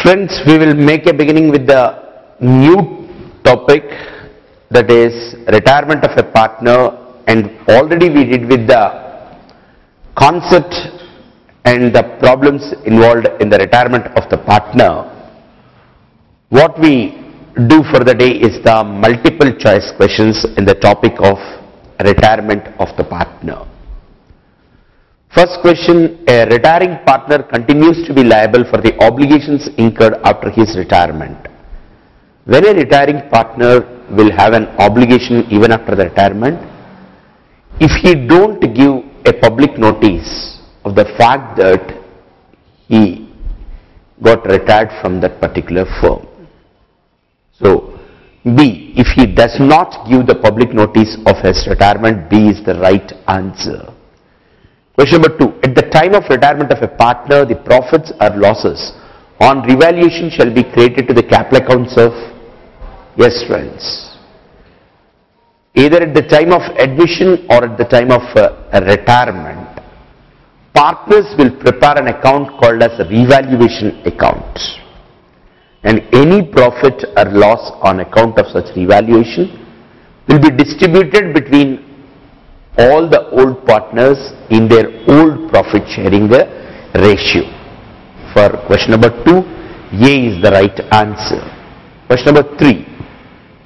Friends, we will make a beginning with the new topic, that is retirement of a partner, and already we did with the concept and the problems involved in the retirement of the partner. What we do for the day is the multiple choice questions in the topic of retirement of the partner. First question, a retiring partner continues to be liable for the obligations incurred after his retirement. When a retiring partner will have an obligation even after the retirement, if he don't give a public notice of the fact that he got retired from that particular firm. So, B, if he does not give the public notice of his retirement, B is the right answer. Question number 2. At the time of retirement of a partner, the profits or losses on revaluation shall be credited to the capital accounts of, yes friends, either at the time of admission or at the time of retirement. Partners will prepare an account called as a revaluation account. And any profit or loss on account of such revaluation will be distributed between all the old partners in their old profit sharing ratio. For question number 2, A is the right answer. Question number 3,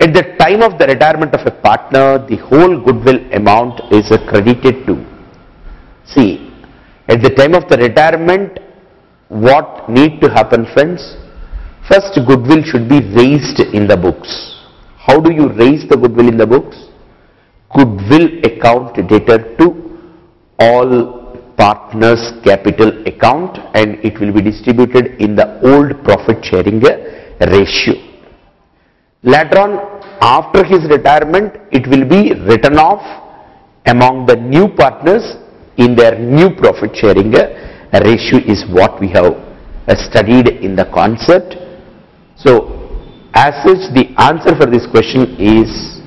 at the time of the retirement of a partner, the whole goodwill amount is credited to. See, at the time of the retirement, what need to happen, friends? First, goodwill should be raised in the books. How do you raise the goodwill in the books? Goodwill account dated to all partners capital account, and it will be distributed in the old profit sharing ratio. Later on, after his retirement, it will be written off among the new partners in their new profit sharing ratio is what we have studied in the concept. So, as such, the answer for this question is,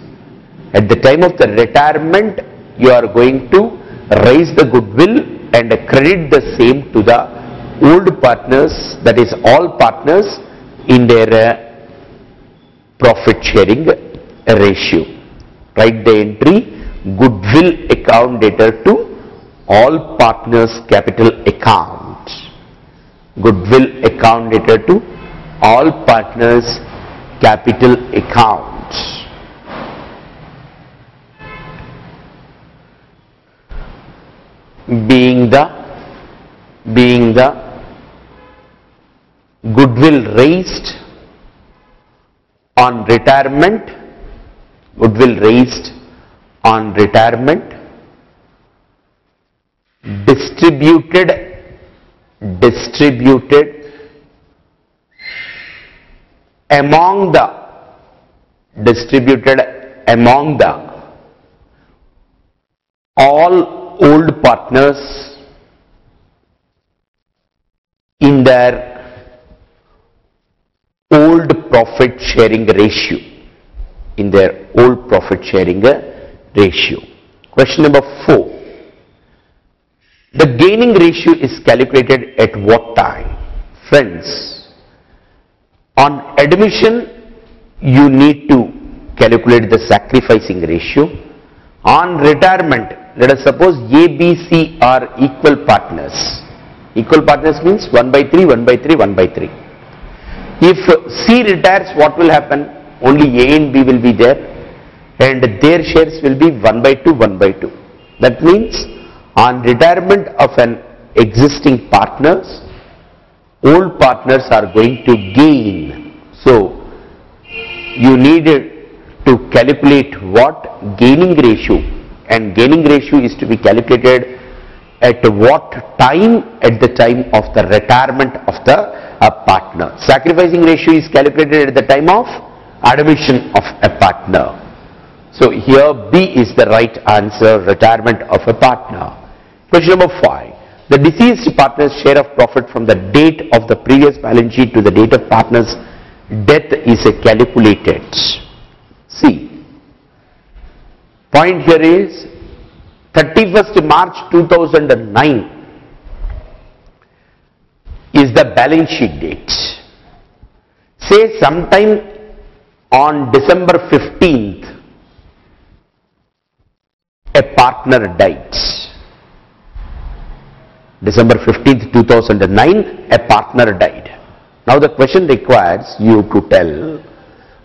at the time of the retirement, you are going to raise the goodwill and credit the same to the old partners, that is all partners in their profit sharing ratio. Write the entry, goodwill account dated to all partners capital account. Goodwill account dated to all partners capital account. Being the goodwill raised on retirement, distributed among the all old partners in their old profit sharing ratio. Question number 4. The gaining ratio is calculated at what time? Friends, on admission, you need to calculate the sacrificing ratio. On retirement, let us suppose A, B, C are equal partners. Equal partners means 1 by 3, 1 by 3, 1 by 3. If C retires, what will happen? Only A and B will be there, and their shares will be 1 by 2, 1 by 2. That means on retirement of an existing partners, old partners are going to gain. So, you need to calculate what? Gaining ratio. And gaining ratio is to be calculated at what time? At the time of the retirement of the partner. Sacrificing ratio is calculated at the time of admission of a partner. So here B is the right answer, retirement of a partner. Question number 5. The deceased partner's share of profit from the date of the previous balance sheet to the date of partner's death is calculated. See, point here is 31st March 2009 is the balance sheet date. Say sometime on December 15th, a partner died. December 15th, 2009, a partner died. Now the question requires you to tell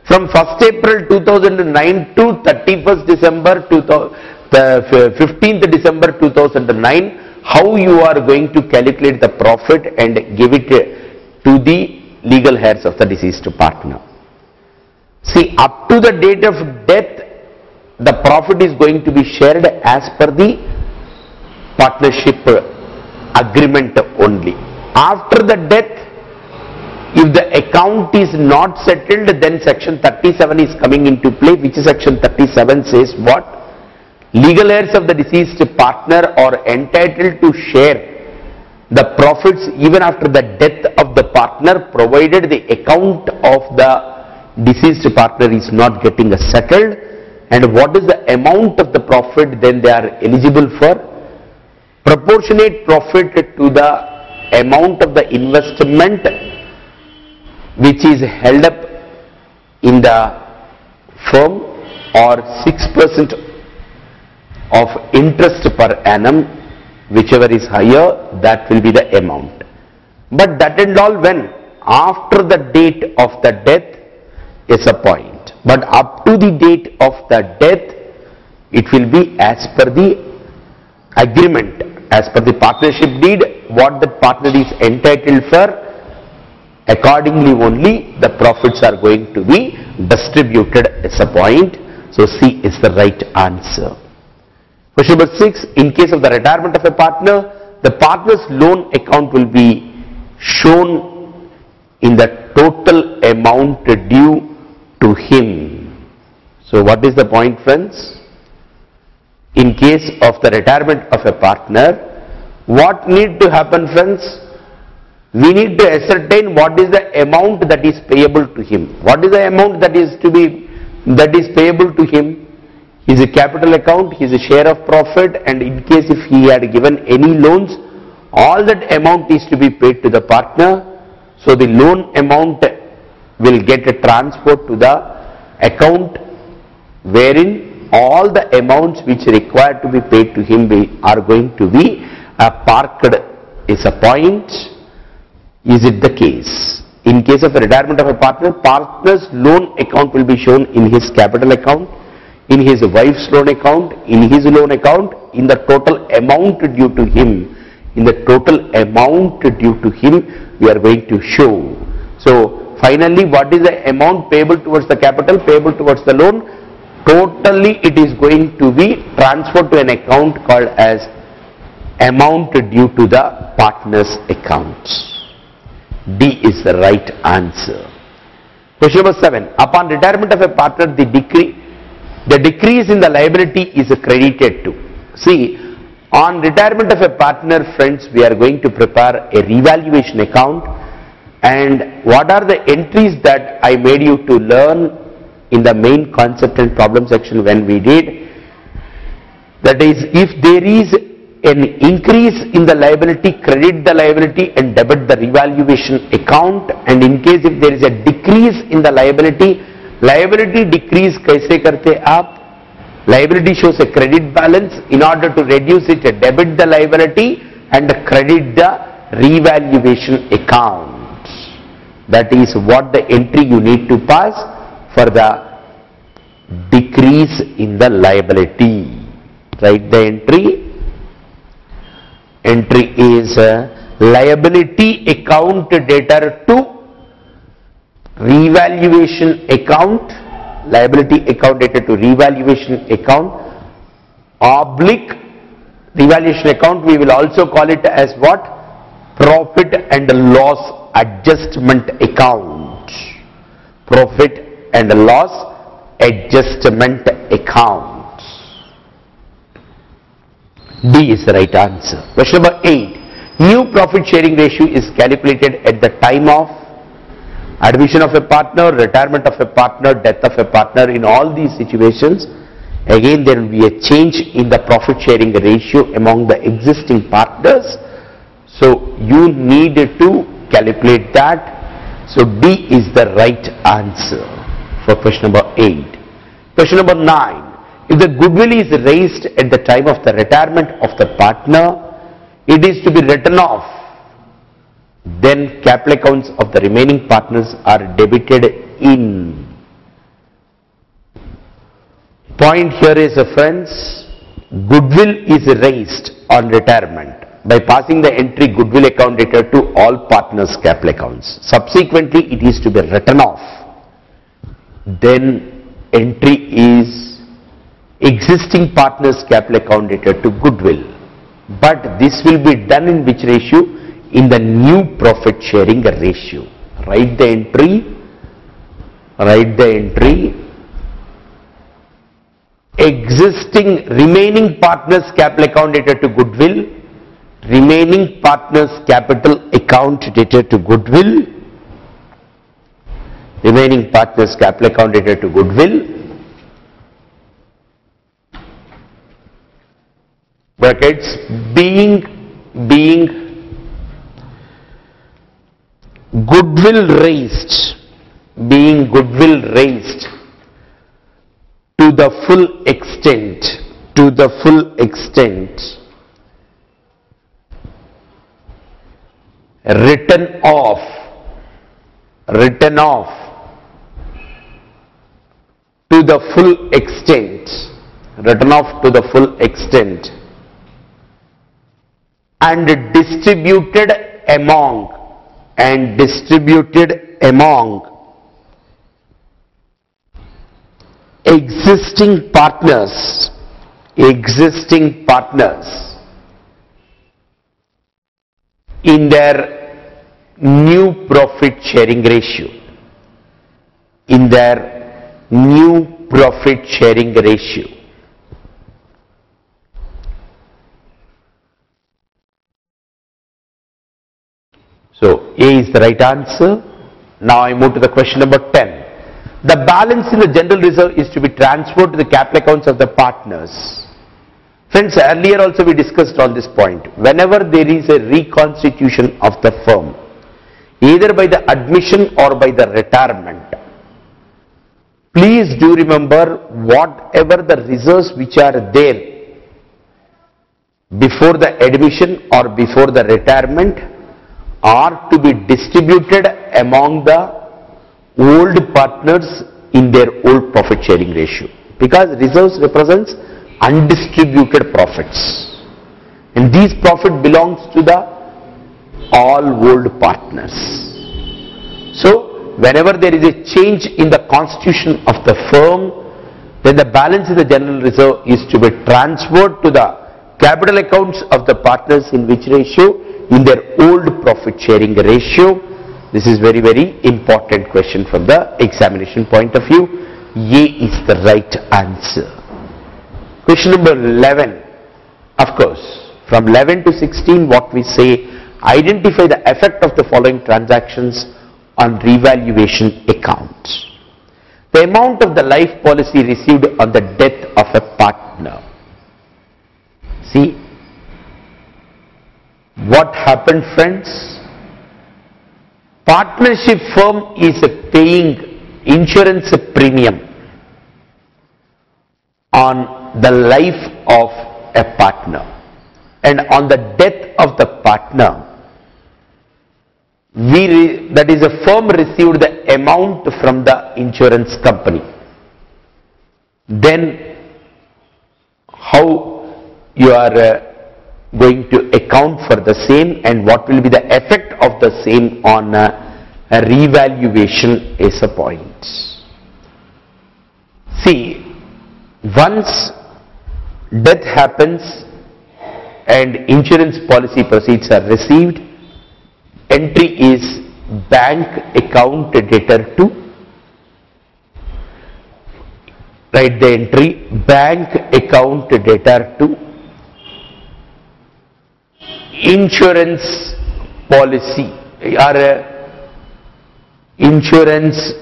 from 1st April 2009 to 31st December 15th December 2009, how you are going to calculate the profit and give it to the legal heirs of the deceased partner. See, up to the date of death, the profit is going to be shared as per the partnership agreement only. After the death, if the account is not settled, then section 37 is coming into play, which section 37 says what? Legal heirs of the deceased partner are entitled to share the profits even after the death of the partner, provided the account of the deceased partner is not getting settled. And what is the amount of the profit then they are eligible for? Proportionate profit to the amount of the investment which is held up in the firm, or 6% of interest per annum, whichever is higher, that will be the amount. But that and all when? After the date of the death is a point. But up to the date of the death, it will be as per the agreement, as per the partnership deed, what the partner is entitled for. Accordingly only the profits are going to be distributed as a point. So C is the right answer. Question number 6, in case of the retirement of a partner, the partner's loan account will be shown in the total amount due to him. So what is the point, friends? In case of the retirement of a partner, what need to happen, friends? We need to ascertain what is the amount that is payable to him. What is the amount that is payable to him? His capital account, his share of profit, and in case if he had given any loans, all that amount is to be paid to the partner. So the loan amount will get transferred to the account wherein all the amounts which are required to be paid to him are going to be parked is a point. Is it the case? In case of a retirement of a partner, partner's loan account will be shown in his capital account, in his wife's loan account, in his loan account, in the total amount due to him. In the total amount due to him, we are going to show. So, finally, what is the amount payable towards the capital, payable towards the loan? Totally, it is going to be transferred to an account called as amount due to the partner's account. D is the right answer. Question number 7. Upon retirement of a partner, the decrease in the liability is credited to. See, on retirement of a partner, friends, we are going to prepare a revaluation account. And what are the entries that I made you to learn in the main concept and problem section when we did? That is, if there is an increase in the liability, credit the liability and debit the revaluation account. And in case if there is a decrease in the liability decrease kaise karte aap? Liability shows a credit balance. In order to reduce it, debit the liability and credit the revaluation account. That is what the entry you need to pass for the decrease in the liability. Write the entry. Entry is liability account debtor to revaluation account. Liability account debtor to revaluation account. Oblique revaluation account, we will also call it as what? Profit and loss adjustment account. Profit and loss adjustment account. D is the right answer. Question number 8. New profit sharing ratio is calculated at the time of admission of a partner, retirement of a partner, death of a partner. In all these situations, again there will be a change in the profit sharing ratio among the existing partners. So you need to calculate that. So D is the right answer for question number 8. Question number 9. If the goodwill is raised at the time of the retirement of the partner, it is to be written off. Then capital accounts of the remaining partners are debited in. Point here is, friends, goodwill is raised on retirement by passing the entry goodwill account debtor to all partners' capital accounts. Subsequently, it is to be written off. Then entry is existing partners' capital account debtor to goodwill. But this will be done in which ratio? In the new profit sharing ratio. Write the entry. Existing remaining partners capital account debtor to goodwill, remaining partners capital account debtor to goodwill, remaining partners capital account debtor to goodwill, brackets, being goodwill raised to the full extent, written off to the full extent, and distributed among existing partners in their new profit sharing ratio. So A is the right answer. Now I move to the question number 10. The balance in the general reserve is to be transferred to the capital accounts of the partners. Friends, earlier also we discussed on this point. Whenever there is a reconstitution of the firm, either by the admission or by the retirement, please do remember whatever the reserves which are there before the admission or before the retirement are to be distributed among the old partners in their old profit sharing ratio, because reserves represents undistributed profits, and these profit belongs to the all old partners. So whenever there is a change in the constitution of the firm, then the balance in the general reserve is to be transferred to the capital accounts of the partners in which ratio? In their old profit sharing ratio. This is very, very important question from the examination point of view. A is the right answer. Question number 11. Of course, from 11 to 16 what we say, identify the effect of the following transactions on revaluation accounts. The amount of the life policy received on the death of a partner. See, what happened, friends? Partnership firm is paying insurance premium on the life of a partner, and on the death of the partner, that is, a firm received the amount from the insurance company. Then how you are going to account for the same, and what will be the effect of the same on a revaluation is a point. See, once death happens and insurance policy proceeds are received, entry is bank account debtor to, write the entry, bank account debtor to insurance policy, or insurance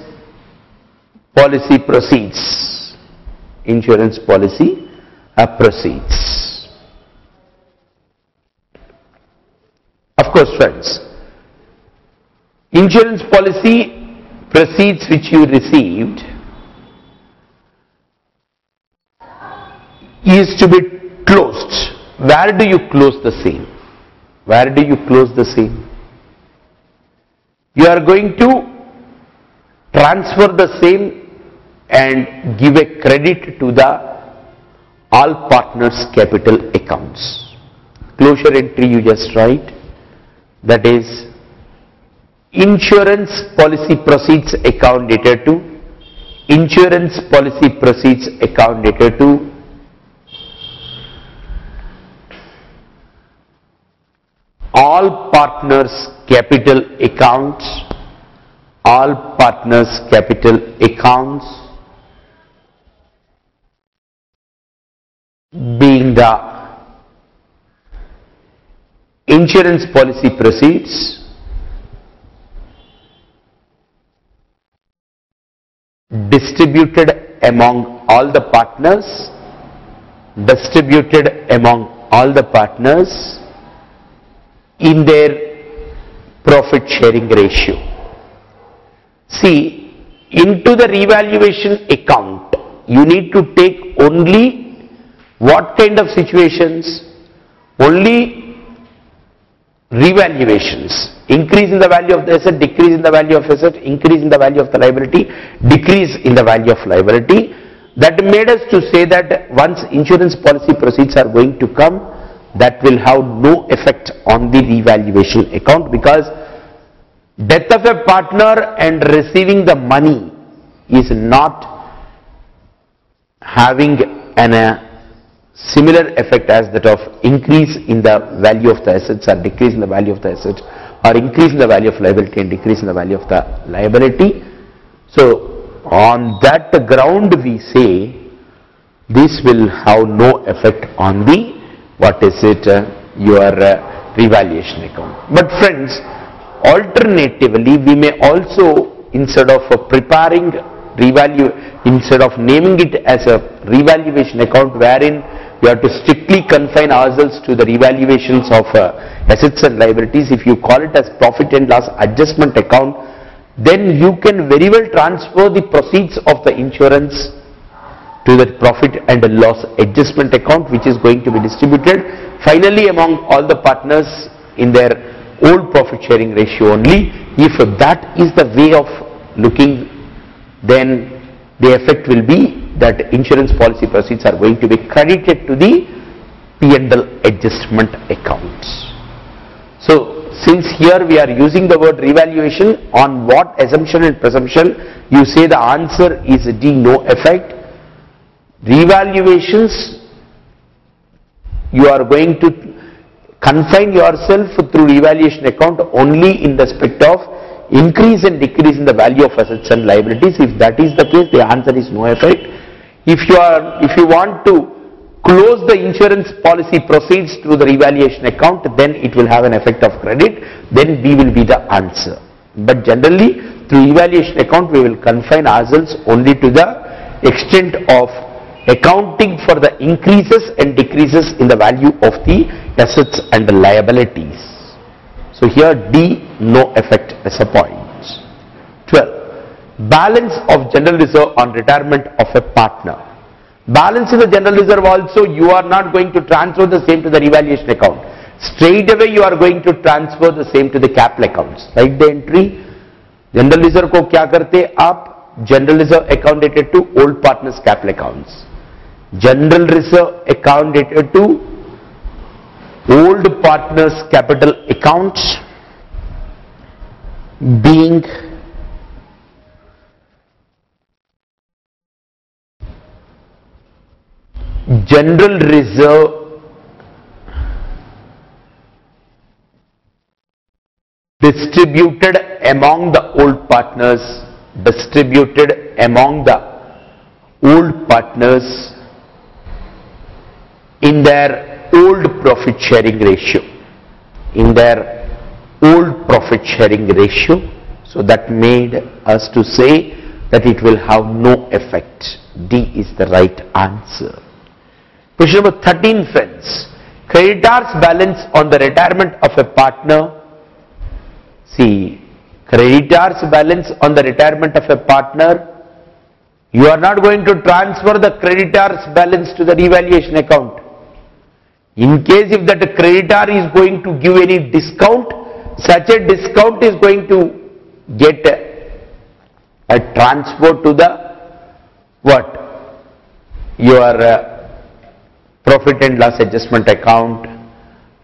policy proceeds. Insurance policy proceeds. Of course, friends, insurance policy proceeds which you received is to be closed. Where do you close the same? Where do you close the same? You are going to transfer the same and give a credit to the all partners capital accounts. Closure entry you just write, that is insurance policy proceeds account dated to, insurance policy proceeds account dated to all partners capital accounts, all partners capital accounts being the insurance policy proceeds distributed among all the partners, distributed among all the partners in their profit sharing ratio. See, into the revaluation account, you need to take only what kind of situations? Only revaluations. Increase in the value of the asset, decrease in the value of asset, increase in the value of the liability, decrease in the value of liability. That made us to say that once insurance policy proceeds are going to come, that will have no effect on the revaluation account, because death of a partner and receiving the money is not having a similar effect as that of increase in the value of the assets or decrease in the value of the asset, or increase in the value of liability and decrease in the value of the liability. So on that ground we say this will have no effect on the your revaluation account. But friends, alternatively we may also, instead of preparing instead of naming it as a revaluation account wherein we have to strictly confine ourselves to the revaluations of assets and liabilities, if you call it as profit and loss adjustment account, then you can very well transfer the proceeds of the insurance to the profit and loss adjustment account, which is going to be distributed finally among all the partners in their old profit sharing ratio only. If that is the way of looking, then the effect will be that insurance policy proceeds are going to be credited to the P&L adjustment accounts. So since here we are using the word revaluation, on what assumption and presumption? You say the answer is D, no effect. Revaluations, you are going to confine yourself through revaluation account only in respect of increase and decrease in the value of assets and liabilities. If that is the case, the answer is no effect. If you want to close the insurance policy proceeds through the revaluation account, then it will have an effect of credit, then B will be the answer. But generally through evaluation account we will confine ourselves only to the extent of accounting for the increases and decreases in the value of the assets and the liabilities. So here D, no effect as a point. 12. Balance of general reserve on retirement of a partner. Balance in the general reserve also, you are not going to transfer the same to the revaluation account. Straight away you are going to transfer the same to the capital accounts. Write the entry. General reserve ko kya karte aap? General reserve account dated to old partners capital accounts. General reserve account dated to old partners capital accounts being general reserve distributed among the old partners, distributed among the old partners in their old profit sharing ratio, in their old profit sharing ratio. So that made us to say that it will have no effect. D is the right answer. Question number 13, friends. Creditor's balance on the retirement of a partner. See, Creditor's balance on the retirement of a partner, you are not going to transfer the creditor's balance to the revaluation account. In case if that creditor is going to give any discount, such a discount is going to get a transfer to the what? Your profit and loss adjustment account,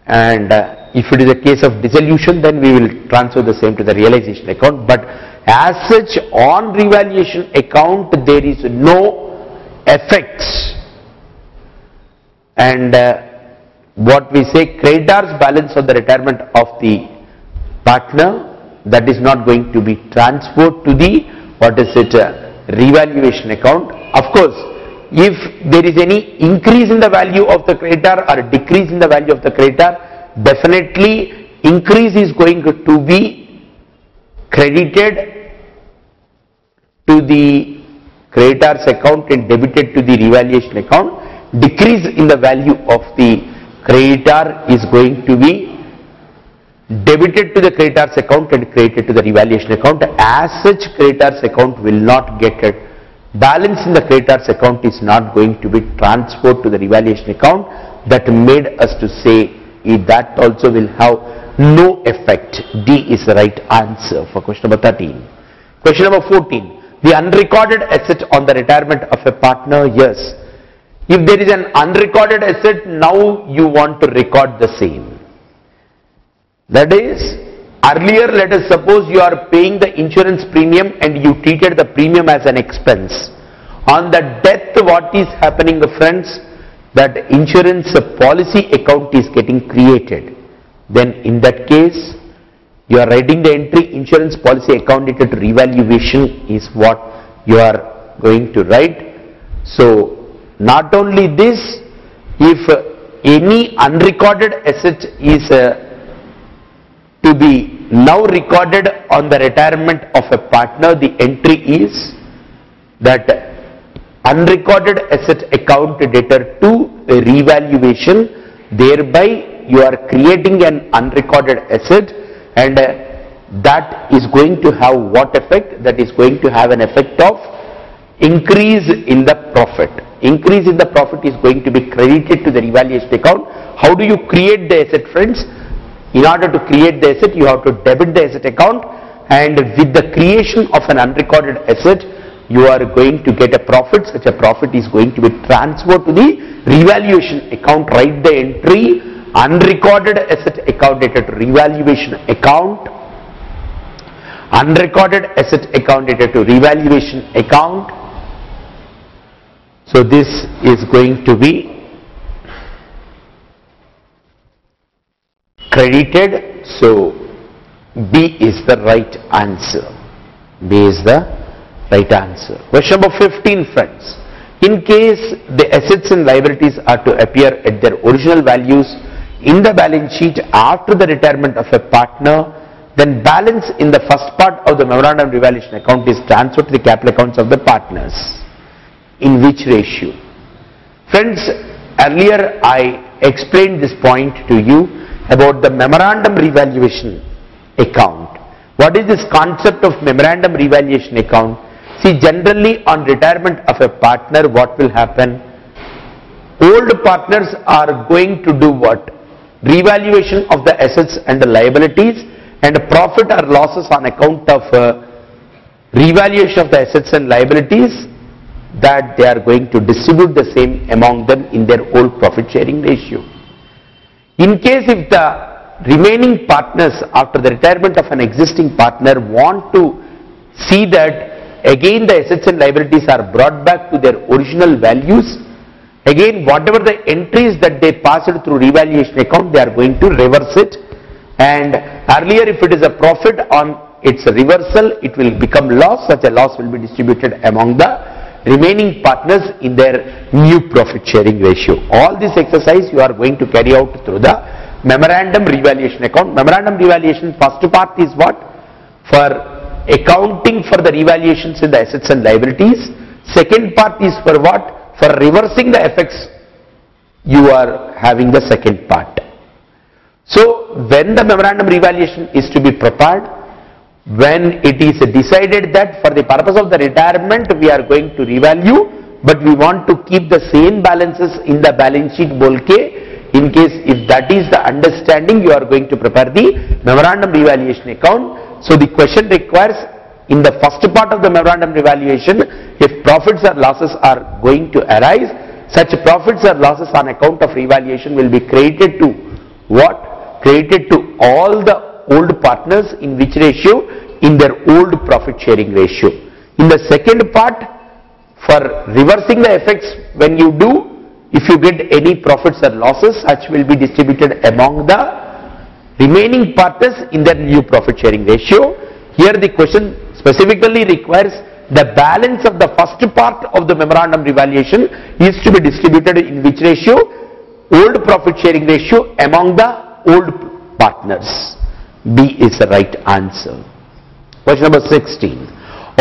and if it is a case of dissolution, then we will transfer the same to the realization account. But as such, on revaluation account there is no effects, and what we say, creditor's balance on the retirement of the partner, that is not going to be transferred to the revaluation account. Of course, if there is any increase in the value of the creditor or decrease in the value of the creditor, definitely increase is going to be credited to the creditor's account and debited to the revaluation account. Decrease in the value of the creditor is going to be debited to the creditor's account and credited to the revaluation account. As such, creditor's account will not get it. Balance in the creditor's account is not going to be transferred to the revaluation account. That made us to say that also will have no effect. D is the right answer for question number 13. Question number 14. The unrecorded asset on the retirement of a partner. Yes. If there is an unrecorded asset, now you want to record the same. That is, earlier, let us suppose you are paying the insurance premium and you treated the premium as an expense. On the death, what is happening, friends? That insurance policy account is getting created. Then in that case, you are writing the entry insurance policy account to revaluation is what you are going to write. So, not only this, if any unrecorded asset is to be now recorded on the retirement of a partner, the entry is that unrecorded asset account debtor to revaluation. Thereby you are creating an unrecorded asset, and that is going to have what effect? That is going to have an effect of increase in the profit. Increase in the profit is going to be credited to the revaluation account. How do you create the asset, friends? In order to create the asset, you have to debit the asset account, and with the creation of an unrecorded asset, you are going to get a profit. Such a profit is going to be transferred to the revaluation account. Write the entry unrecorded asset account dated to revaluation account. Unrecorded asset account dated to revaluation account. So this is going to be credited. So B is the right answer. B is the right answer. Question number 15, friends. In case the assets and liabilities are to appear at their original values in the balance sheet after the retirement of a partner, then balance in the first part of the memorandum revaluation account is transferred to the capital accounts of the partners. In which ratio? Friends, earlier I explained this point to you about the memorandum revaluation account. What is this concept of memorandum revaluation account? See, generally on retirement of a partner, what will happen? Old partners are going to do what? Revaluation of the assets and the liabilities, and profit or losses on account of revaluation of the assets and liabilities, that they are going to distribute the same among them in their old profit sharing ratio. In case if the remaining partners after the retirement of an existing partner want to see that again the assets and liabilities are brought back to their original values, again whatever the entries that they passed through revaluation account, they are going to reverse it. And earlier if it is a profit, on its reversal it will become loss. Such a loss will be distributed among the remaining partners in their new profit sharing ratio. All this exercise you are going to carry out through the memorandum revaluation account. Memorandum revaluation first part is what? For accounting for the revaluations in the assets and liabilities. Second part is for what? For reversing the effects. You are having the second part. So when the memorandum revaluation is to be prepared, when it is decided that for the purpose of the retirement we are going to revalue, but we want to keep the same balances in the balance sheet bolke, in case if that is the understanding, you are going to prepare the memorandum revaluation account. So the question requires, in the first part of the memorandum revaluation, if profits or losses are going to arise, such profits or losses on account of revaluation will be credited to what? Credited to all the old partners in which ratio? In their old profit sharing ratio. In the second part, for reversing the effects when you do, if you get any profits or losses, such will be distributed among the remaining partners in their new profit sharing ratio. Here the question specifically requires the balance of the first part of the memorandum revaluation is to be distributed in which ratio? Old profit sharing ratio among the old partners. B is the right answer. Question number 16.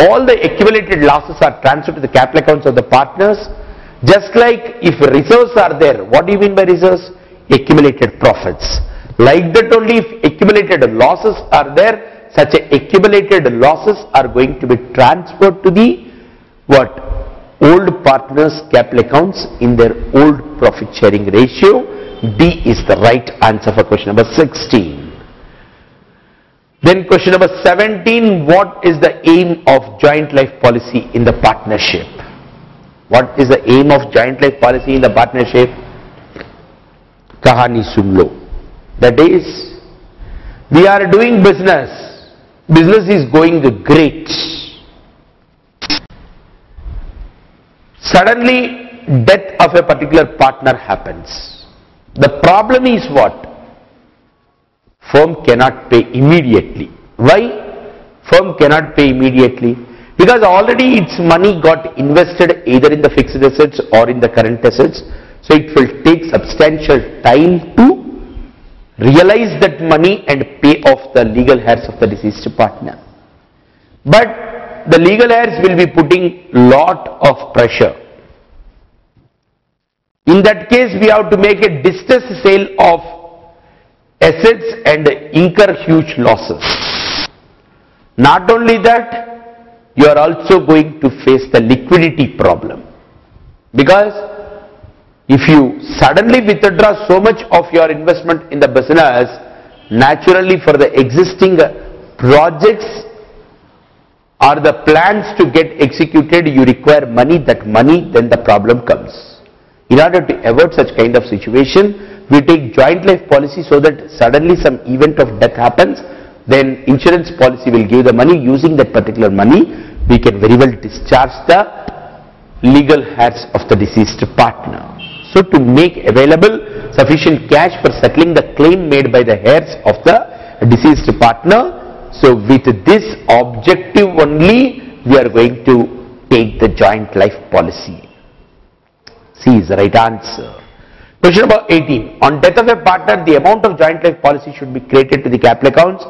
All the accumulated losses are transferred to the capital accounts of the partners. Just like if reserves are there, what do you mean by reserves? Accumulated profits. Like that only, if accumulated losses are there, such accumulated losses are going to be transferred to the what? Old partners' capital accounts in their old profit sharing ratio. D is the right answer for question number 16. Then question number 17, what is the aim of joint life policy in the partnership? What is the aim of joint life policy in the partnership? Kahani sun lo. That is, we are doing business. Business is going great. Suddenly, death of a particular partner happens. The problem is what? Firm cannot pay immediately. Why? Firm cannot pay immediately. Because already its money got invested either in the fixed assets or in the current assets. So it will take substantial time to realize that money and pay off the legal heirs of the deceased partner. But the legal heirs will be putting lot of pressure. In that case, we have to make a distressed sale of assets and incur huge losses. Not only that, you are also going to face the liquidity problem. Because if you suddenly withdraw so much of your investment in the business, naturally for the existing projects or the plans to get executed, you require money. That money, then the problem comes. In order to avoid such kind of situation, we take joint life policy so that suddenly some event of death happens, then insurance policy will give the money. Using that particular money, we can very well discharge the legal heirs of the deceased partner. So to make available sufficient cash for settling the claim made by the heirs of the deceased partner, so with this objective only, we are going to take the joint life policy. C is the right answer. Question number 18. On death of a partner, the amount of joint life policy should be credited to the capital accounts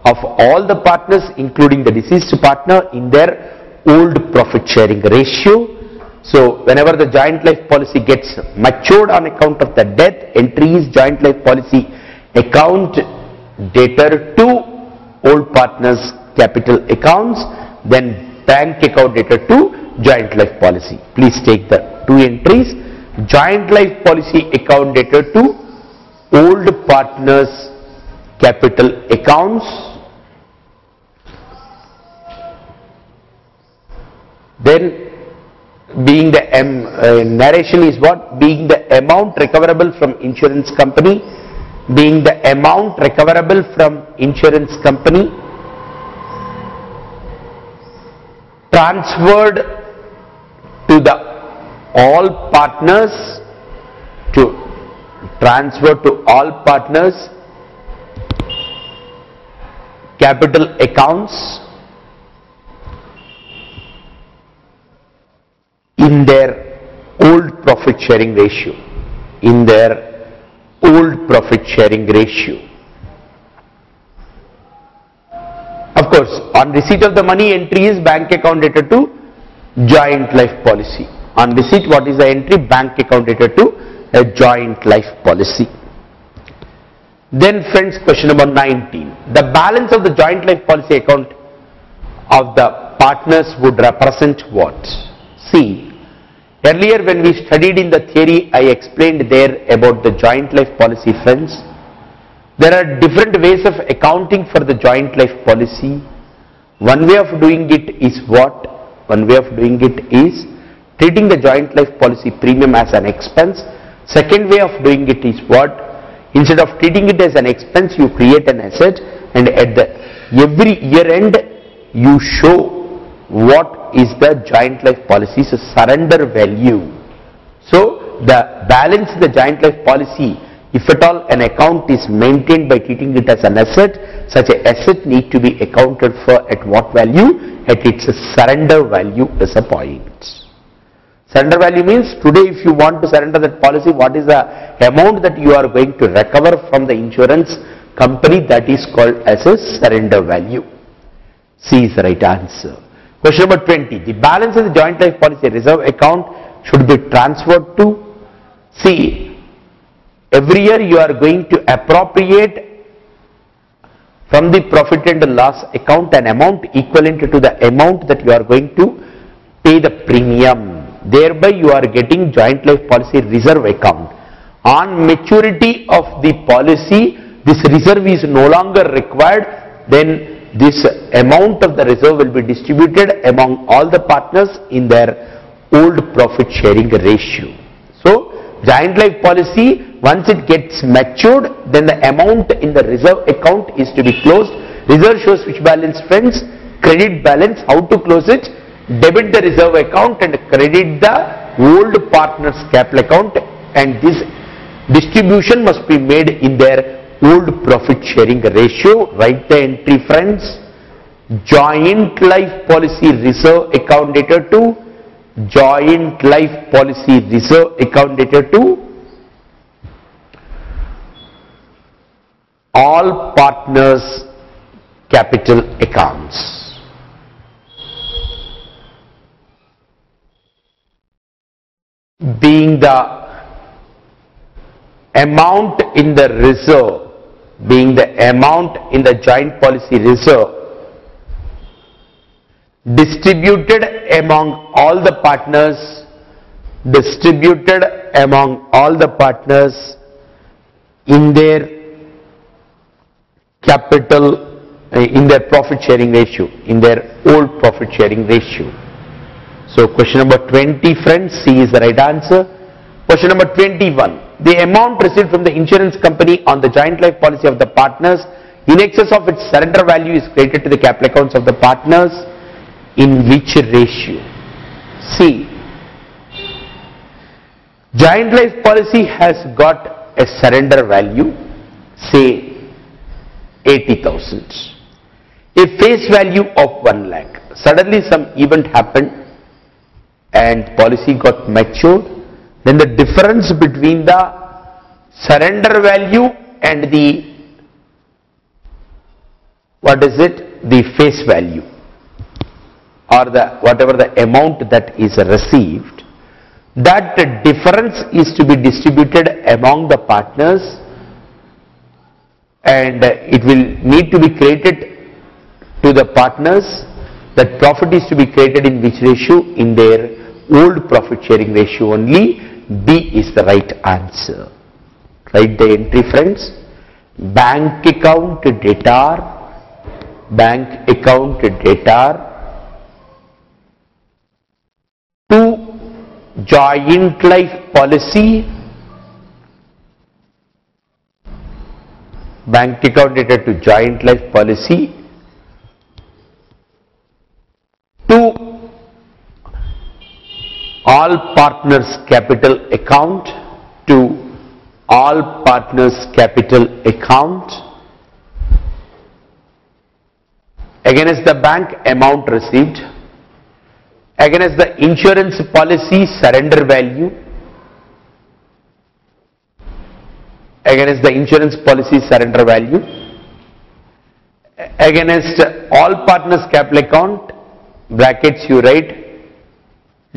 of all the partners, including the deceased partner, in their old profit sharing ratio. So whenever the joint life policy gets matured on account of the death, entry is joint life policy account debtor to old partners capital accounts, then bank account debtor to joint life policy. Please take the two entries. Joint life policy account debtor to old partners capital accounts, then being the narration is what? Being the amount recoverable from insurance company, being the amount recoverable from insurance company transferred to the all partners, to transfer to all partners capital accounts in their old profit sharing ratio, in their old profit sharing ratio. Of course, on receipt of the money, entry is bank account debtor to joint life policy. On receipt, what is the entry? Bank account debtor to a joint life policy. Then friends, question number 19. The balance of the joint life policy account of the partners would represent what? See, earlier when we studied in the theory, I explained there about the joint life policy, friends. There are different ways of accounting for the joint life policy. One way of doing it is what? One way of doing it is treating the joint life policy premium as an expense. Second way of doing it is what? Instead of treating it as an expense, you create an asset, and at the every year end you show what is the joint life policy's surrender value. So the balance in the joint life policy, if at all an account is maintained by treating it as an asset, such an asset need to be accounted for at what value? At its surrender value is a point. Surrender value means today if you want to surrender that policy, what is the amount that you are going to recover from the insurance company? That is called as a surrender value. C is the right answer. Question number 20. The balance in the joint life policy reserve account should be transferred to C. Every year you are going to appropriate from the profit and loss account an amount equivalent to the amount that you are going to pay the premium. Thereby you are getting joint life policy reserve account. On maturity of the policy, this reserve is no longer required, then this amount of the reserve will be distributed among all the partners in their old profit sharing ratio. So joint life policy, once it gets matured, then the amount in the reserve account is to be closed. Reserve shows which balance, friends? Credit balance. How to close it? Debit the reserve account and credit the old partner's capital account, and this distribution must be made in their old profit sharing ratio. Write the entry, friends. Joint life policy reserve account dated to joint life policy reserve account dated to all partners capital accounts. Being the amount in the reserve, being the amount in the joint policy reserve distributed among all the partners, in their capital, in their profit sharing ratio, in their old profit sharing ratio. So question number 20, friends, C is the right answer. Question number 21. The amount received from the insurance company on the joint life policy of the partners in excess of its surrender value is credited to the capital accounts of the partners in which ratio? C. Joint life policy has got a surrender value, say 80,000. A face value of 1 lakh. Suddenly some event happened and policy got matured, then the difference between the surrender value and the, the face value, or the whatever the amount that is received, that difference is to be distributed among the partners, and it will need to be credited to the partners. That profit is to be created in which ratio? In their old profit sharing ratio only. B is the right answer. Write the entry, friends. Bank account debtor, to joint life policy, bank account debtor to joint life policy, to all partners capital account, to all partners capital account, against the bank amount received, against the insurance policy surrender value, against the insurance policy surrender value, against all partners capital account, brackets you write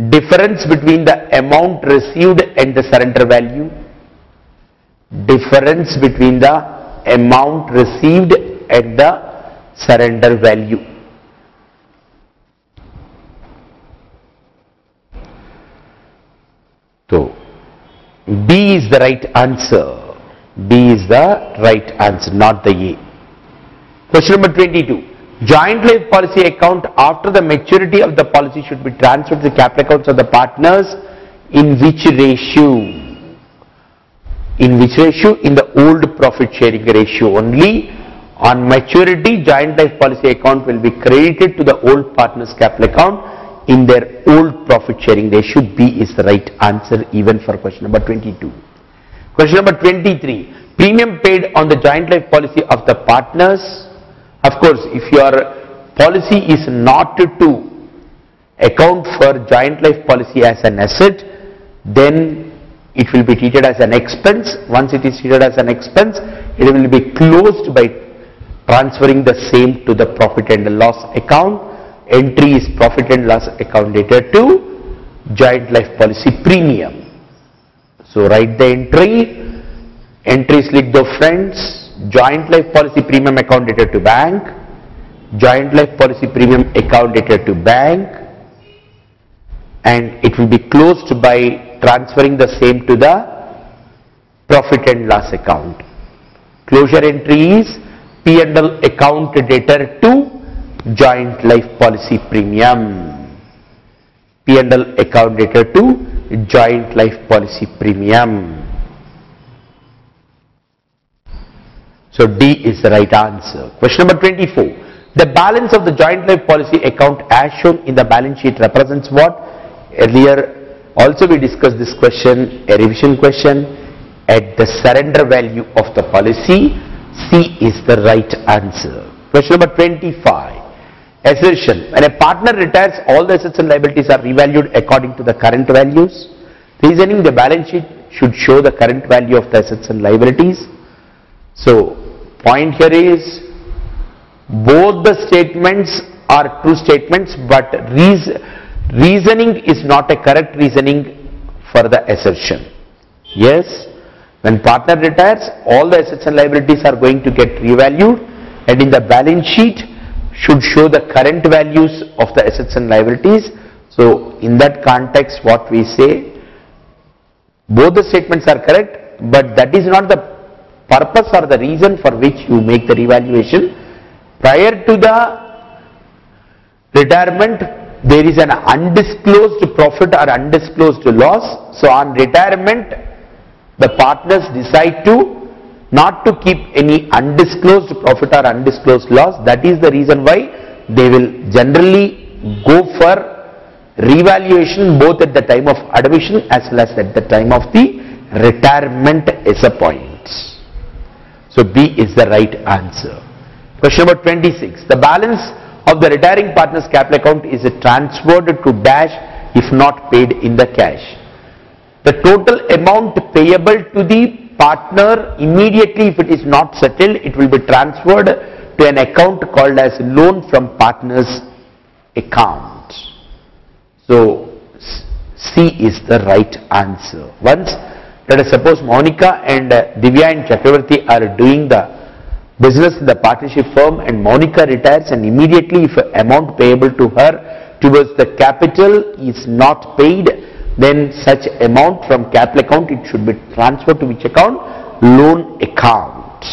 difference between the amount received and the surrender value, difference between the amount received and the surrender value. So, B is the right answer. B is the right answer, not the A. Question number 22. Joint life policy account after the maturity of the policy should be transferred to the capital accounts of the partners in which ratio? In which ratio? In the old profit sharing ratio only. On maturity, joint life policy account will be credited to the old partners capital account in their old profit sharing ratio. B is the right answer even for question number 22. Question number 23. Premium paid on the joint life policy of the partners. Of course, if your policy is not to account for joint life policy as an asset, then it will be treated as an expense. Once it is treated as an expense, it will be closed by transferring the same to the profit and loss account. Entry is profit and loss account dated to joint life policy premium. So write the entry. Entries लिख दो friends. Joint life policy premium account dated to bank. Joint life policy premium account dated to bank. And it will be closed by transferring the same to the profit and loss account. Closure entry is P&L account dated to joint life policy premium. P&L account dated to joint life policy premium. So D is the right answer. Question number 24. The balance of the joint life policy account as shown in the balance sheet represents what? Earlier also we discussed this question, a revision question, at the surrender value of the policy. C is the right answer. Question number 25. Assertion. When a partner retires, all the assets and liabilities are revalued according to the current values. Reasoning, the balance sheet should show the current value of the assets and liabilities. So, point here is both the statements are true statements, but reasoning is not a correct reasoning for the assertion. Yes, when partner retires, all the assets and liabilities are going to get revalued, and in the balance sheet should show the current values of the assets and liabilities. So, in that context, what we say, both the statements are correct, but that is not the purpose or the reason for which you make the revaluation. Prior to the retirement, there is an undisclosed profit or undisclosed loss. So on retirement, the partners decide to not to keep any undisclosed profit or undisclosed loss. That is the reason why they will generally go for revaluation both at the time of admission as well as at the time of the retirement as a point. So B is the right answer. Question number 26. The balance of the retiring partner's capital account is transferred to dash if not paid in the cash. The total amount payable to the partner immediately, if it is not settled, it will be transferred to an account called as loan from partner's account. So C is the right answer. Once, let us suppose Monica and Divya and Chakravarti are doing the business in the partnership firm, and Monica retires, and immediately if amount payable to her towards the capital is not paid, then such amount from capital account, it should be transferred to which account? Loan account.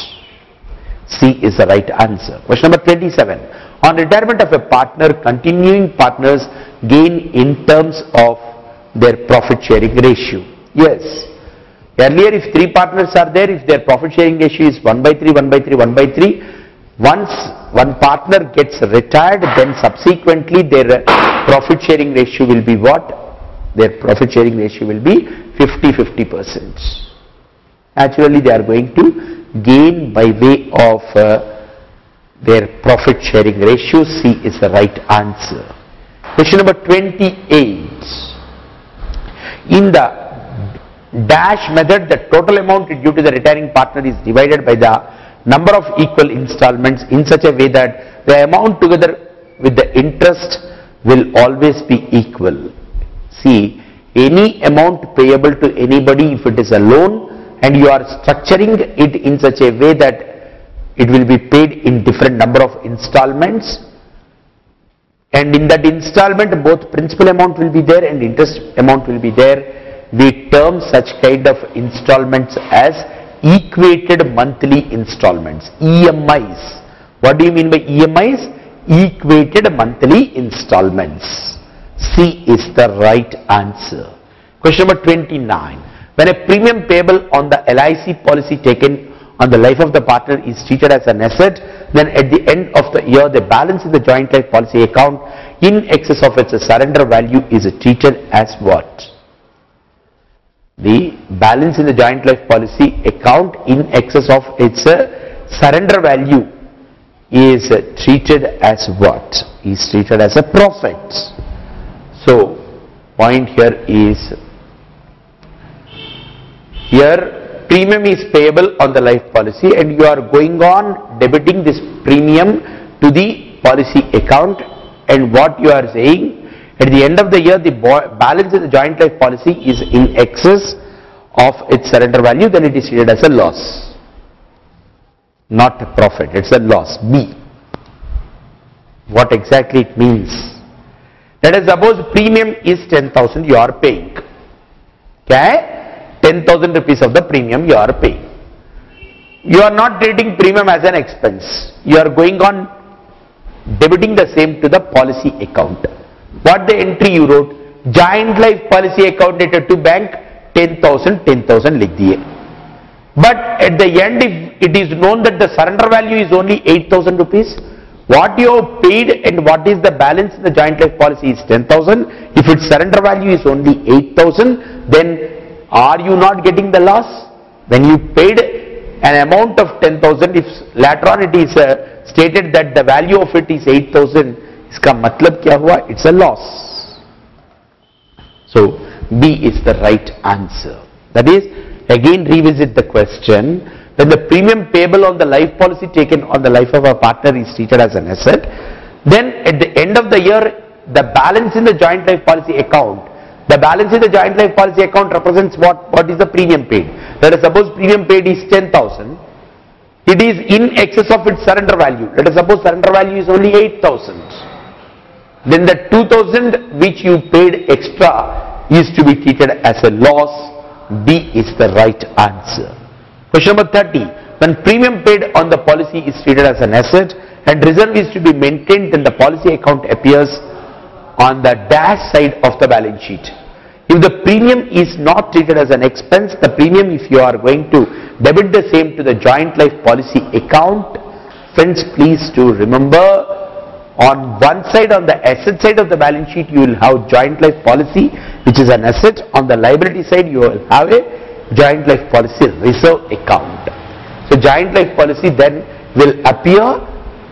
C is the right answer. Question number 27. On retirement of a partner, continuing partners gain in terms of their profit sharing ratio. Yes. Earlier, if three partners are there, if their profit sharing ratio is 1/3, 1/3, 1/3, once one partner gets retired, then subsequently their profit sharing ratio will be what? Their profit sharing ratio will be 50-50%. Naturally, they are going to gain by way of their profit sharing ratio. C is the right answer. Question number 28. In the dash method, the total amount due to the retiring partner is divided by the number of equal installments in such a way that the amount together with the interest will always be equal. See, any amount payable to anybody, if it is a loan and you are structuring it in such a way that it will be paid in different number of installments, and in that installment both principal amount will be there and interest amount will be there, we term such kind of installments as equated monthly installments, EMIs. What do you mean by EMIs? Equated monthly installments. C is the right answer. Question number 29. When a premium payable on the LIC policy taken on the life of the partner is treated as an asset, then at the end of the year the balance in the joint life policy account in excess of its surrender value is treated as what? The balance in the joint life policy account in excess of its surrender value is treated as what? Is treated as a profit. So point here is, here premium is payable on the life policy and you are going on debiting this premium to the policy account, and what you are saying, at the end of the year the balance in the joint life policy is in excess of its surrender value, then it is treated as a loss, not a profit, it's a loss. B. What exactly it means? Let us suppose premium is 10,000 you are paying. Okay? 10,000 rupees of the premium you are paying. You are not treating premium as an expense. You are going on debiting the same to the policy account. What the entry you wrote? Joint life policy account dated to bank 10,000 लिख दिए. But at the end, if it is known that the surrender value is only 8,000 rupees, what you have paid and what is the balance in the joint life policy is 10,000. If its surrender value is only 8,000, then are you not getting the loss? When you paid an amount of 10,000, if later on it is stated that the value of it is 8,000, इसका मतलब क्या हुआ? It's a loss. So B is the right answer. That is, again revisit the question. When the premium payable on the life policy taken on the life of a partner is treated as an asset, then at the end of the year, the balance in the joint life policy account, the balance in the joint life policy account represents what is the premium paid. Let us suppose premium paid is 10,000. It is in excess of its surrender value. Let us suppose surrender value is only 8,000. Then the 2,000 which you paid extra is to be treated as a loss. B is the right answer. Question number 30. When premium paid on the policy is treated as an asset and reserve is to be maintained, then the policy account appears on the dash side of the balance sheet. If the premium is not treated as an expense, the premium, if you are going to debit the same to the joint life policy account, friends, please do remember, on one side, on the asset side of the balance sheet, you will have joint life policy, which is an asset. On the liability side, you will have a joint life policy reserve account. So joint life policy then will appear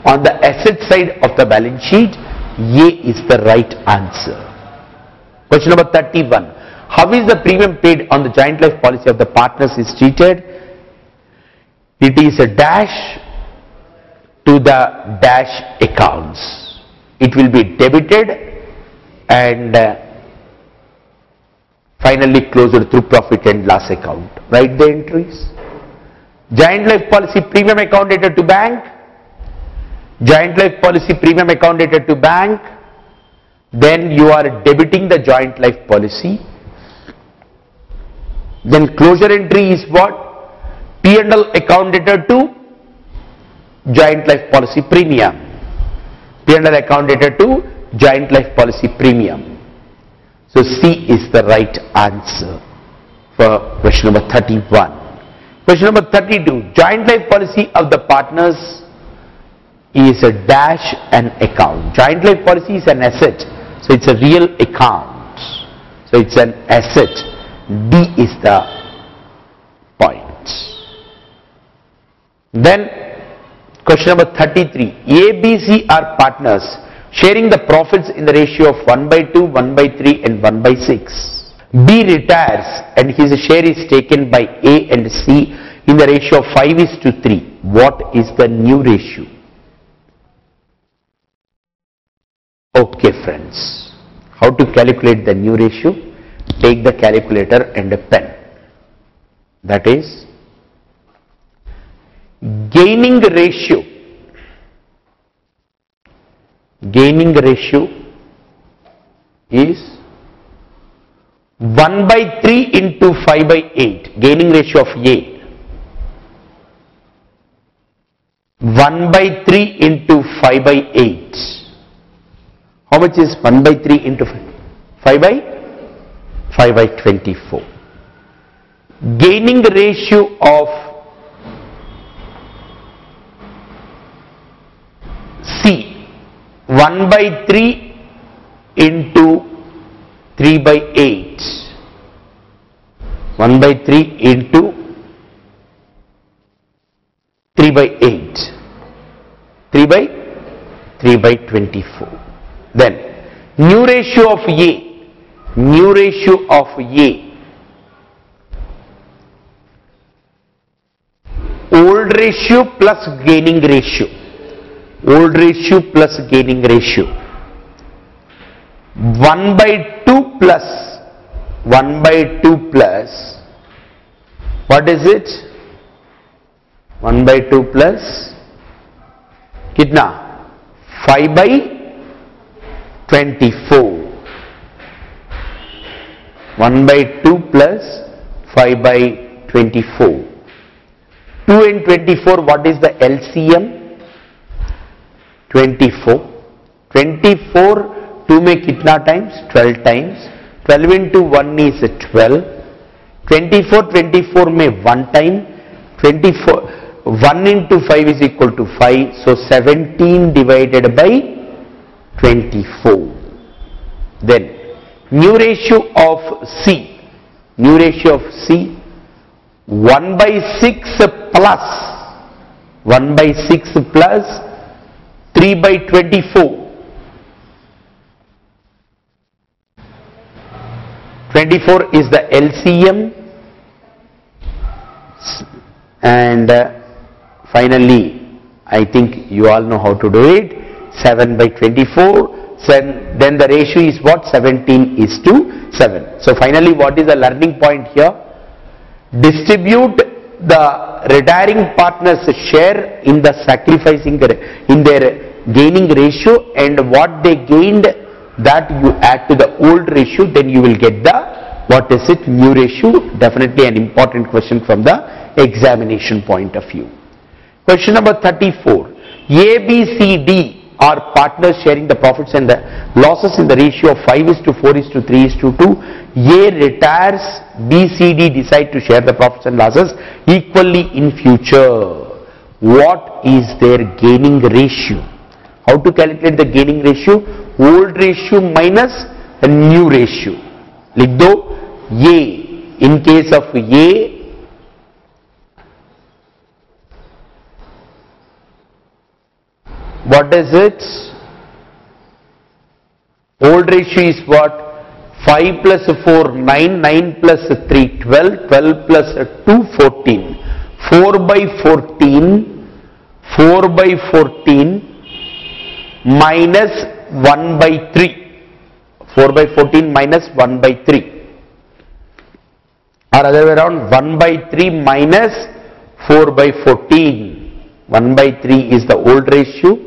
on the asset side of the balance sheet. A is the right answer. Question number 31. How is the premium paid on the joint life policy of the partners is treated? It is a dash to the dash accounts. It will be debited and finally closed through profit and loss account. Write the entries. Joint life policy premium account dated to bank. Joint life policy premium account dated to bank. Then you are debiting the joint life policy. Then closure entry is what? P&L account dated to joint life policy premium. P&L account dated to joint life policy premium. So C is the right answer for question number 31. Question number 32. Joint life policy of the partners is a dash an account. Joint life policy is an asset. So it's a real account. So it's an asset. D is the point. Then question number 33. A, B, C are partners sharing the profits in the ratio of 1/2, 1/3 and 1/6. B retires and his share is taken by A and C in the ratio of 5:3. What is the new ratio? Okay friends, how to calculate the new ratio? Take the calculator and a pen. That is, gaining ratio is 1 by 3 into 5 by 8, gaining ratio of A. 1 by 3 into 5 by 8. How much is 1 by 3 into 5 by? 5 by 24. Gaining ratio of C, 1 by 3 into 3 by 8. 1 by 3 into 3 by 8. 3 by 24. Then new ratio of A. New ratio of A. Old ratio plus gaining ratio. Old ratio plus gaining ratio. 1 by 2 plus 1 by 2 plus, what is it? 1 by 2 plus kitna? 5 by 24. 1 by 2 plus 5 by 24. 2 and 24, what is the LCM? 24. 24, 2 में कितना times? 12 times. 12 into 1 is 12. 24, 24 में 1 time. 24, 1 into 5 is equal to 5. So 17 divided by 24. Then new ratio of C. New ratio of C. 1 by 6 plus 1 by 6 plus 3 by 24. 24 is the LCM, and finally I think you all know how to do it. 7 by 24. Then the ratio is what? 17 is to 7. So finally, what is the learning point here? Distribute the retiring partners' share in the sacrificing, in their gaining ratio, and what they gained, that you add to the old ratio, then you will get the, what is it, new ratio. Definitely an important question from the examination point of view. Question number 34. A, B, C, D are partners sharing the profits and the losses in the ratio of 5:4:3:2. A retires, B, C, D decide to share the profits and losses equally in future. What is their gaining ratio? How to calculate the gaining ratio? Old ratio minus a new ratio. लिख दो A. In case of A, what is it? Old ratio is what? 5 plus 4, 9, 9 plus 3, 12, 12 plus 2, 14. 4 by 14, 4 by 14 minus 1 by 3. 4 by 14 minus 1 by 3. Or other way around, 1 by 3 minus 4 by 14. 1 by 3 is the old ratio.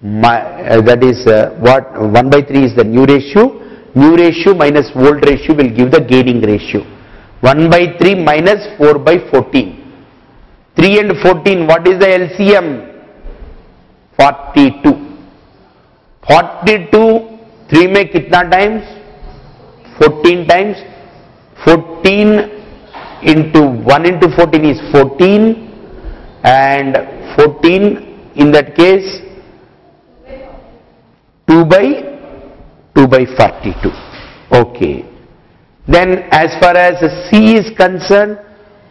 That is what? 1 by 3 is the new ratio. New ratio minus old ratio will give the gaining ratio. 1 by 3 minus 4 by 14. 3 and 14, what is the LCM? 42. 42, 3 में कितना times? 14 times. 14 into 1 into 14 is 14, and 14 in that case 2 by 42. Okay. Then as far as C is concerned,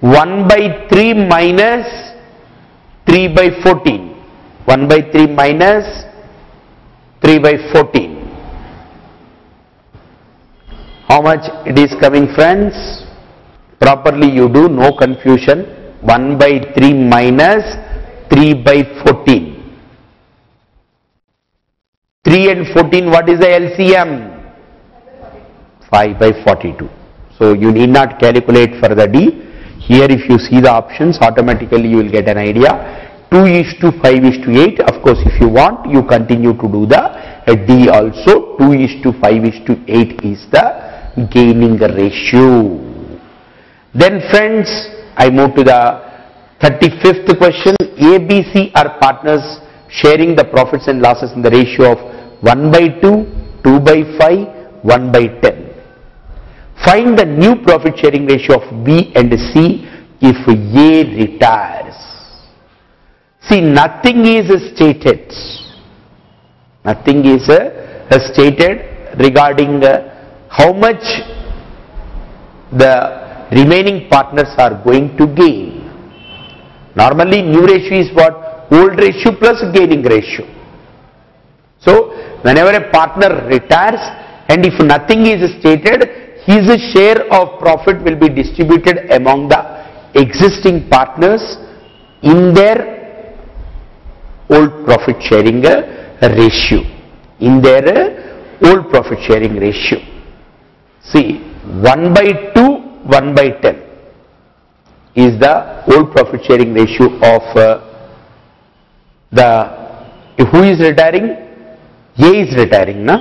1 by 3 minus 3 by 14. 1 by 3 minus 3 by 14. How much it is coming, friends? Properly you do, no confusion. 1 by 3 minus 3 by 14. 3 and 14, what is the LCM? 5 by 42. So you need not calculate for the D. Here if you see the options, automatically you will get an idea. 2:5:8. Of course, if you want, you continue to do the D also. 2:5:8 is the gaining ratio. Then friends, I move to the 35th question. A, B, C are partners sharing the profits and losses in the ratio of 1 by 2, 2 by 5, 1 by 10. Find the new profit sharing ratio of B and C if A retires. See, nothing is stated. Nothing is stated regarding how much the remaining partners are going to gain. Normally, new ratio is what? Old ratio plus gaining ratio. So, whenever a partner retires and if nothing is stated, his share of profit will be distributed among the existing partners in their old profit sharing ratio. In their old profit sharing ratio. See, 1 by 2, 1 by 10 is the old profit sharing ratio of who is retiring? A is retiring, na?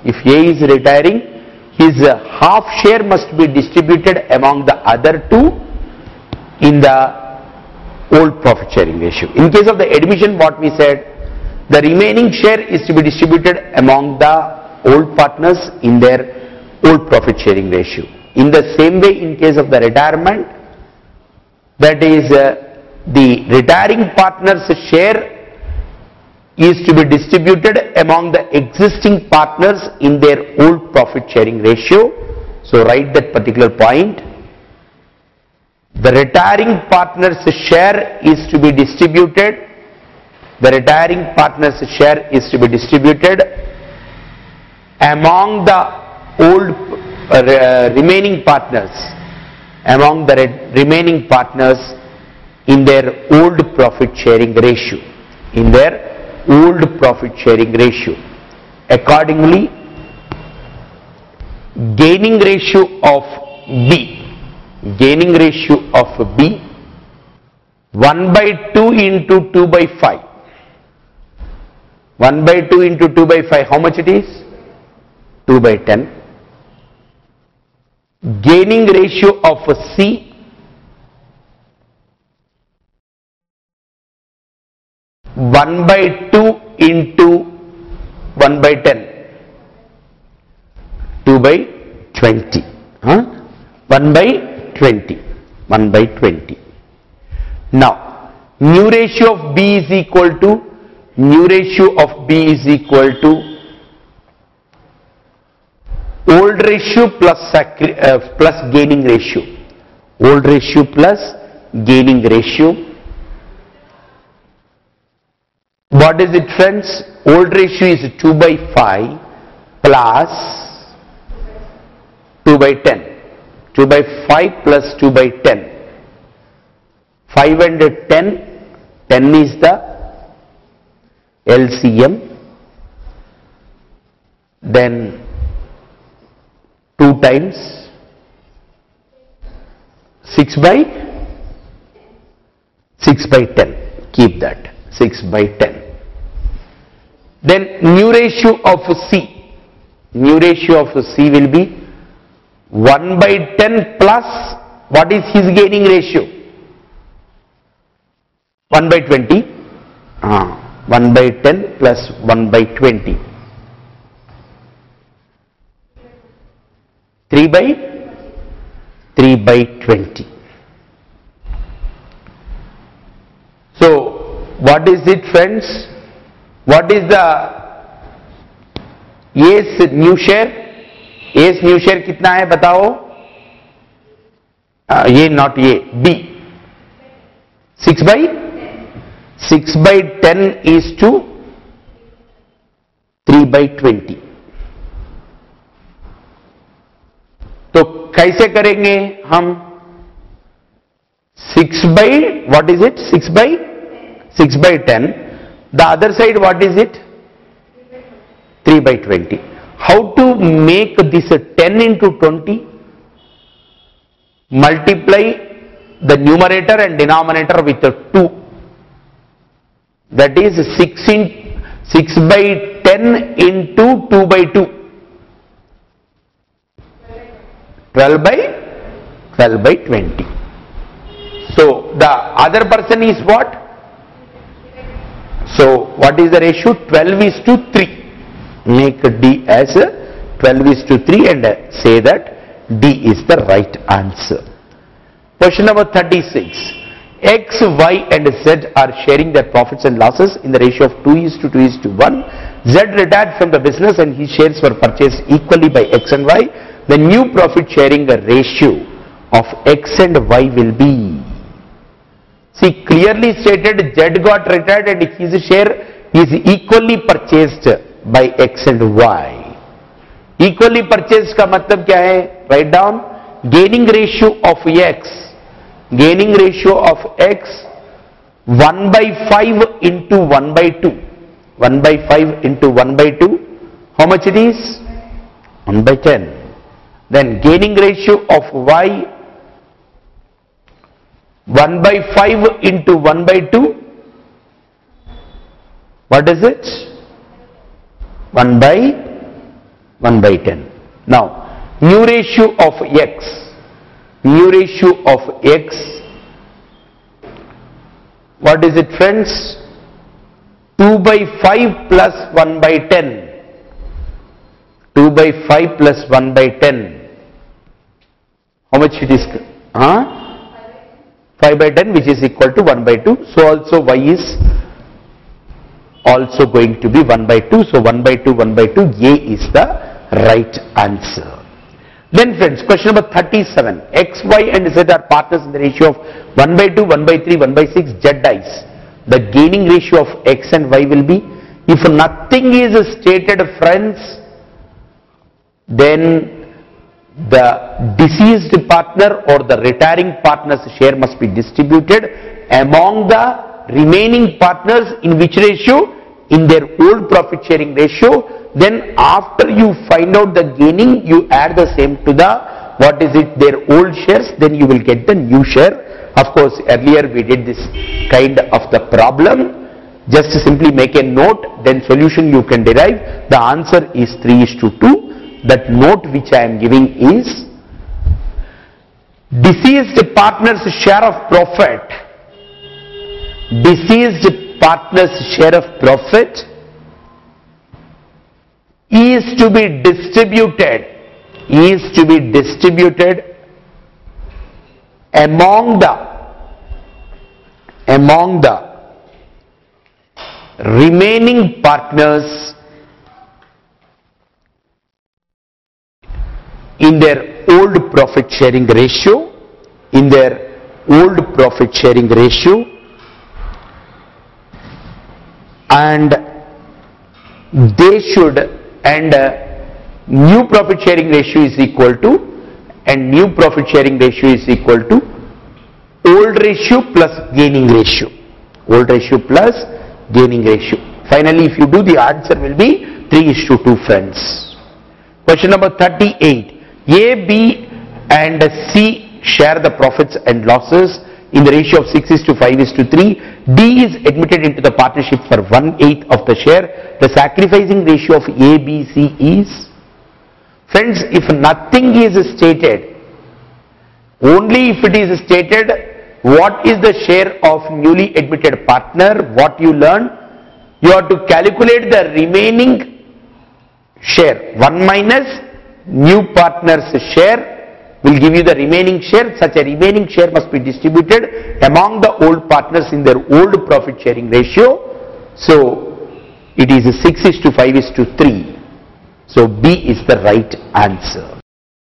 If A is retiring, his half share must be distributed among the other two in the old profit sharing ratio. In case of the admission, what we said, the remaining share is to be distributed among the old partners in their old profit sharing ratio. In the same way, in case of the retirement, that is the retiring partner's share is to be distributed among the existing partners in their old profit sharing ratio. So write that particular point. The retiring partner's share is to be distributed. The retiring partner's share is to be distributed among the old remaining partners. Among the remaining partners in their old profit sharing ratio. In their old profit sharing ratio. Accordingly, gaining ratio of B. Gaining ratio of B, 1 by 2 into 2 by 5. 1 by 2 into 2 by 5, how much it is? 2 by 10. Gaining ratio of C, 1 by 2 into 1 by 10. 2 by 20. 1 by 20. 1 by 20. Now, new ratio of B is equal to, old ratio plus gaining ratio. Old ratio plus gaining ratio. What is it, friends? Old ratio is 2 by 5 plus 2 by 10. 2 by 5 plus 2 by 10. 5 and 10, 10 is the LCM. Then 2 times 6 by 10. Keep that. 6 by 10. Then new ratio of C. New ratio of C will be 1 by 10 plus, what is his gaining ratio? 1 by 20. 1 by 10 plus 1 by 20. 3 by 20. So, what is it, friends? What is the A's new share? A's new share कितना है बताओ? ये not A, B. 6 by 10 is to 3 by 20. तो कैसे करेंगे हम? 6 by, what is it? 6 by 10. The other side, what is it? 3 by 20. How to make this 10 into 20? Multiply the numerator and denominator with 2. That is 6 by 10 into 2 by 2. 12 by 20. So the other person is what? So what is the ratio? 12:3. Make D as 12:3 and say that D is the right answer. Question number 36. X, Y and Z are sharing their profits and losses in the ratio of 2:1. Z retired from the business and his shares were purchased equally by X and Y. The new profit sharing ratio of X and Y will be. See, clearly stated Z got retired and his share is equally purchased by X and Y. Equally purchased का मतलब क्या है? Write down gaining ratio of X. Gaining ratio of X 1/5 into 1/2. 1/5 into 1/2. How much it is? 1/10. Then gaining ratio of Y 1/5 into 1/2. What is it? 1/10. Now, new ratio of X. New ratio of X. What is it, friends? 2/5 plus 1/10. 2/5 plus 1/10. How much it is? 5/10, which is equal to 1/2. So also Y is also going to be 1/2. So 1/2, 1/2. A is the right answer. Then friends, question number 37. X, Y and Z are partners in the ratio of 1/2, 1/3, 1/6. Z dies. The gaining ratio of X and Y will be, if nothing is stated, friends, then the deceased partner or the retiring partner's share must be distributed among the remaining partners in which ratio? In their old profit sharing ratio. Then after you find out the gaining, you add the same to the, what is it, their old shares, then you will get the new share. Of course, earlier we did this kind of the problem. Just simply make a note, then solution you can derive. The answer is 3:2. That note which I am giving is deceased partner's share of profit. Deceased partner's share of profit is to be distributed among the remaining partners in their old profit sharing ratio, and they should, and new profit sharing ratio is equal to, old ratio plus gaining ratio. Finally, if you do, the answer will be 3:2, friends. Question number 38. A, B and C share the profits and losses in the ratio of 6:5:3. D is admitted into the partnership for 1/8 of the share. The sacrificing ratio of A, B, C is, friends, if nothing is stated, only if it is stated what is the share of newly admitted partner, what you learn, you have to calculate the remaining share. 1 minus new partner's share will give you the remaining share. Such a remaining share must be distributed among the old partners in their old profit sharing ratio. So it is 6:5:3. So B is the right answer.